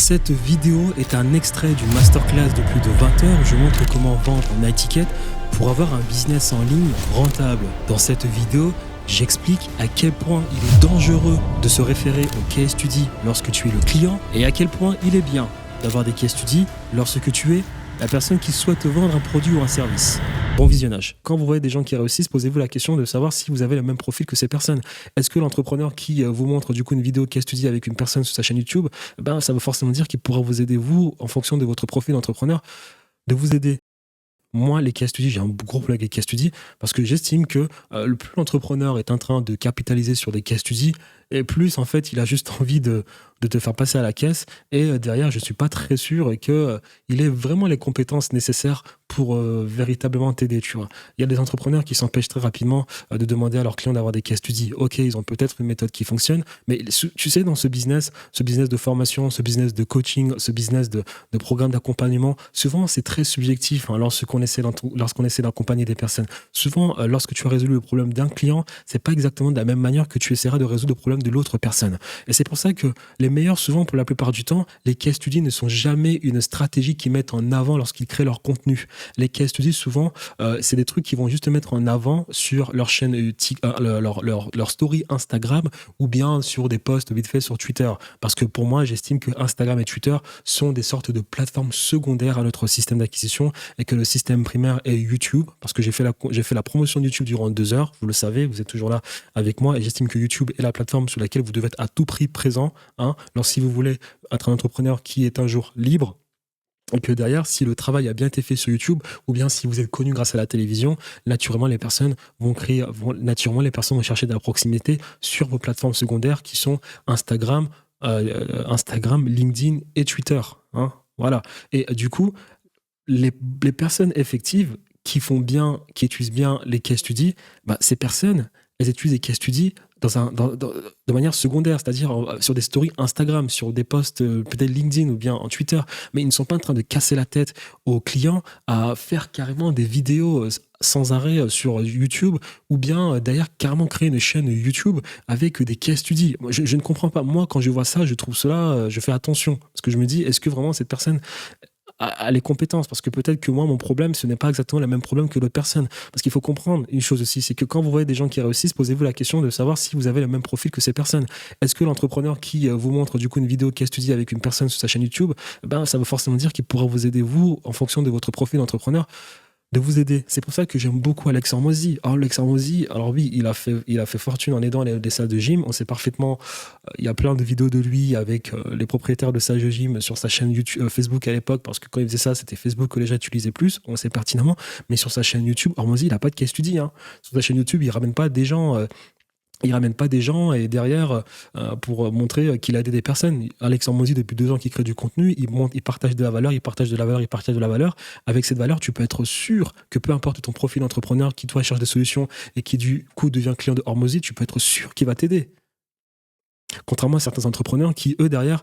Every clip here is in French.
Cette vidéo est un extrait d'une masterclass de plus de 20 heures où je montre comment vendre un ticket pour avoir un business en ligne rentable. Dans cette vidéo, j'explique à quel point il est dangereux de se référer au case study lorsque tu es le client et à quel point il est bien d'avoir des case study lorsque tu es la personne qui souhaite vendre un produit ou un service. Bon visionnage. Quand vous voyez des gens qui réussissent, posez-vous la question de savoir si vous avez le même profil que ces personnes. Est-ce que l'entrepreneur qui vous montre du coup une vidéo case study avec une personne sur sa chaîne YouTube, ça veut forcément dire qu'il pourra vous aider, vous, en fonction de votre profil d'entrepreneur, de vous aider. Moi, les case studies, j'ai un gros problème avec les case studies parce que j'estime que plus l'entrepreneur est en train de capitaliser sur des case studies, et plus en fait il a juste envie de te faire passer à la caisse, et derrière je suis pas très sûr que il ait vraiment les compétences nécessaires pour véritablement t'aider, tu vois. Il y a des entrepreneurs qui s'empêchent très rapidement de demander à leurs clients d'avoir des case studies. Ok, ils ont peut-être une méthode qui fonctionne, mais tu sais, dans ce business de formation, ce business de coaching, ce business de programme d'accompagnement, souvent c'est très subjectif lorsqu'on essaie d'accompagner des personnes. Souvent, lorsque tu as résolu le problème d'un client, c'est pas exactement de la même manière que tu essaieras de résoudre le problème de l'autre personne. Et c'est pour ça que les meilleurs, souvent, pour la plupart du temps, les case studies ne sont jamais une stratégie qu'ils mettent en avant lorsqu'ils créent leur contenu. Les case studies, souvent, c'est des trucs qu'ils vont juste mettre en avant sur leur chaîne, leur story Instagram, ou bien sur des posts vite fait sur Twitter. Parce que pour moi, j'estime que Instagram et Twitter sont des sortes de plateformes secondaires à notre système d'acquisition, et que le système primaire est YouTube, parce que j'ai fait la promotion de YouTube durant 2 heures, vous le savez, vous êtes toujours là avec moi, et j'estime que YouTube est la plateforme sur laquelle vous devez être à tout prix présent, si vous voulez être un entrepreneur qui est un jour libre. Et que derrière, si le travail a bien été fait sur YouTube, ou bien si vous êtes connu grâce à la télévision, naturellement les personnes vont chercher de la proximité sur vos plateformes secondaires qui sont Instagram, LinkedIn et Twitter. Voilà. Et du coup, les personnes effectives qui utilisent bien les case studies, ces personnes, elles utilisent les case studies de manière secondaire, c'est-à-dire sur des stories Instagram, sur des posts peut-être LinkedIn ou bien en Twitter, mais ils ne sont pas en train de casser la tête aux clients à faire carrément des vidéos sans arrêt sur YouTube, ou bien d'ailleurs carrément créer une chaîne YouTube avec des case studies. Je ne comprends pas. Moi, quand je vois ça, je trouve cela, je fais attention, parce que je me dis, est-ce que vraiment cette personne a les compétences? Parce que peut-être que moi, mon problème, ce n'est pas exactement le même problème que l'autre personne. Parce qu'il faut comprendre une chose aussi, c'est que quand vous voyez des gens qui réussissent, posez-vous la question de savoir si vous avez le même profil que ces personnes. Est-ce que l'entrepreneur qui vous montre du coup une vidéo case study avec une personne sur sa chaîne YouTube, ça veut forcément dire qu'il pourra vous aider, vous, en fonction de votre profil d'entrepreneur, de vous aider. C'est pour ça que j'aime beaucoup Alex Hormozi. Alex Hormozi, alors oui, il a fait fortune en aidant les salles de gym. On sait parfaitement, il y a plein de vidéos de lui avec les propriétaires de salles de gym sur sa chaîne YouTube, Facebook à l'époque, parce que quand il faisait ça, c'était Facebook que les gens utilisaient plus, on sait pertinemment. Mais sur sa chaîne YouTube, Hormozi, il n'a pas de case study. Sur sa chaîne YouTube, il ramène pas des gens... et derrière pour montrer qu'il a aidé des personnes. Alex Hormozi, depuis 2 ans qu'il crée du contenu, il partage de la valeur, il partage de la valeur, il partage de la valeur. Avec cette valeur, tu peux être sûr que peu importe ton profil d'entrepreneur qui toi cherche des solutions et qui du coup devient client de Hormozi, tu peux être sûr qu'il va t'aider. Contrairement à certains entrepreneurs qui, eux, derrière,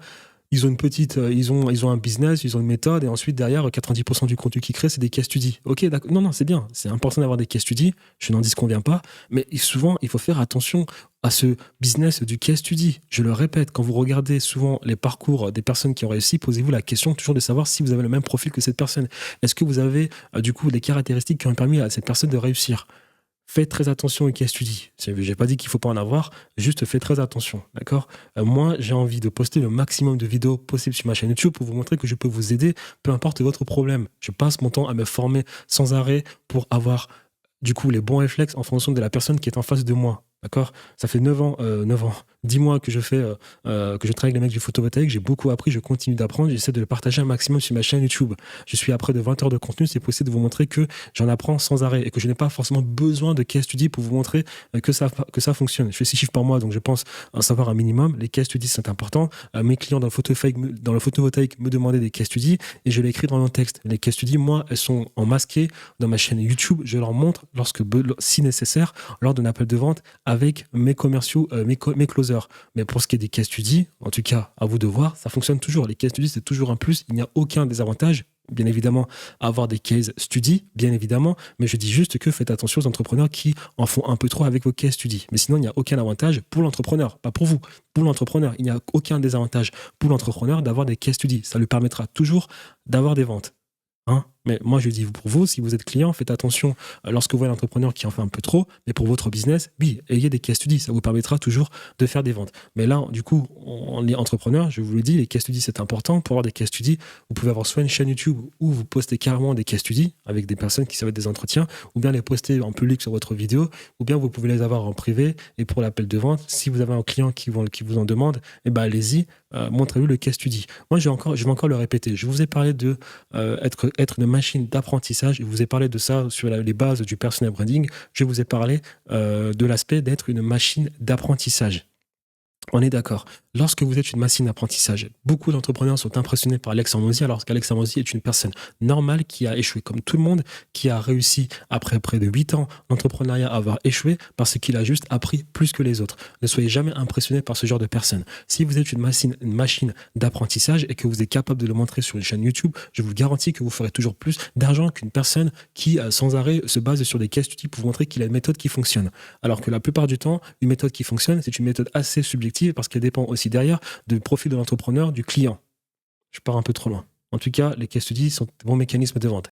ils ont un business, ils ont une méthode, et ensuite derrière 90% du contenu qu'ils créent, c'est des case studies. Ok, d'accord. Non, c'est bien, c'est important d'avoir des case studies, je n'en disconviens pas, mais souvent il faut faire attention à ce business du case study. Je le répète, quand vous regardez souvent les parcours des personnes qui ont réussi, posez-vous la question toujours de savoir si vous avez le même profil que cette personne. Est-ce que vous avez du coup des caractéristiques qui ont permis à cette personne de réussir? Faites très attention aux case studies. J'ai pas dit qu'il faut pas en avoir, juste faites très attention, d'accord? Moi, j'ai envie de poster le maximum de vidéos possibles sur ma chaîne YouTube pour vous montrer que je peux vous aider, peu importe votre problème. Je passe mon temps à me former sans arrêt pour avoir du coup les bons réflexes en fonction de la personne qui est en face de moi. D'accord? Ça fait 9 ans, 10 mois que je travaille avec les mecs du photovoltaïque. J'ai beaucoup appris, je continue d'apprendre. J'essaie de le partager un maximum sur ma chaîne YouTube. Je suis à près de 20 heures de contenu. C'est possible de vous montrer que j'en apprends sans arrêt et que je n'ai pas forcément besoin de case study pour vous montrer que ça fonctionne. Je fais 6 chiffres par mois, donc je pense en savoir un minimum. Les case studies sont importants. Mes clients dans le photovoltaïque me demandaient des case studies et je l'ai écrit dans mon texte. Les case studies, moi, elles sont en masqué dans ma chaîne YouTube. Je leur montre si nécessaire, lors d'un appel de vente avec mes commerciaux, mes closers. Mais pour ce qui est des case studies, en tout cas, à vous de voir, ça fonctionne toujours. Les case studies, c'est toujours un plus. Il n'y a aucun désavantage. bien évidemment avoir des case studies, bien évidemment, mais je dis juste que faites attention aux entrepreneurs qui en font un peu trop avec vos case studies. Mais sinon, il n'y a aucun avantage pour l'entrepreneur, pas pour vous, pour l'entrepreneur. Il n'y a aucun désavantage pour l'entrepreneur d'avoir des case studies. Ça lui permettra toujours d'avoir des ventes. Hein, mais moi, je dis pour vous, si vous êtes client, faites attention lorsque vous voyez un entrepreneur qui en fait un peu trop, mais pour votre business, oui, ayez des case studies, ça vous permettra toujours de faire des ventes. Mais là, du coup, on est entrepreneur, je vous le dis, les case studies, c'est important. Pour avoir des case studies, vous pouvez avoir soit une chaîne YouTube où vous postez carrément des case studies avec des personnes qui savent des entretiens, ou bien les poster en public sur votre vidéo, ou bien vous pouvez les avoir en privé. Et pour l'appel de vente, si vous avez un client qui vous en demande, eh ben allez-y, montrez-lui le case study. Moi, je vais encore le répéter. Je vous ai parlé de être une machine d'apprentissage. Je vous ai parlé de ça sur les bases du personal branding. Je vous ai parlé de l'aspect d'être une machine d'apprentissage. On est d'accord. Lorsque vous êtes une machine d'apprentissage, beaucoup d'entrepreneurs sont impressionnés par Alex Hormozy, alors qu'Alex Hormozy est une personne normale qui a échoué comme tout le monde, qui a réussi après près de 8 ans d'entrepreneuriat à avoir échoué parce qu'il a juste appris plus que les autres. Ne soyez jamais impressionné par ce genre de personnes. Si vous êtes une machine d'apprentissage et que vous êtes capable de le montrer sur une chaîne YouTube, je vous garantis que vous ferez toujours plus d'argent qu'une personne qui, sans arrêt, se base sur des case studies pour vous montrer qu'il a une méthode qui fonctionne. Alors que la plupart du temps, une méthode qui fonctionne, c'est une méthode assez subjective parce qu'elle dépend aussi derrière du profil de l'entrepreneur, du client. Je pars un peu trop loin. En tout cas, les case studies sont de bons mécanismes de vente.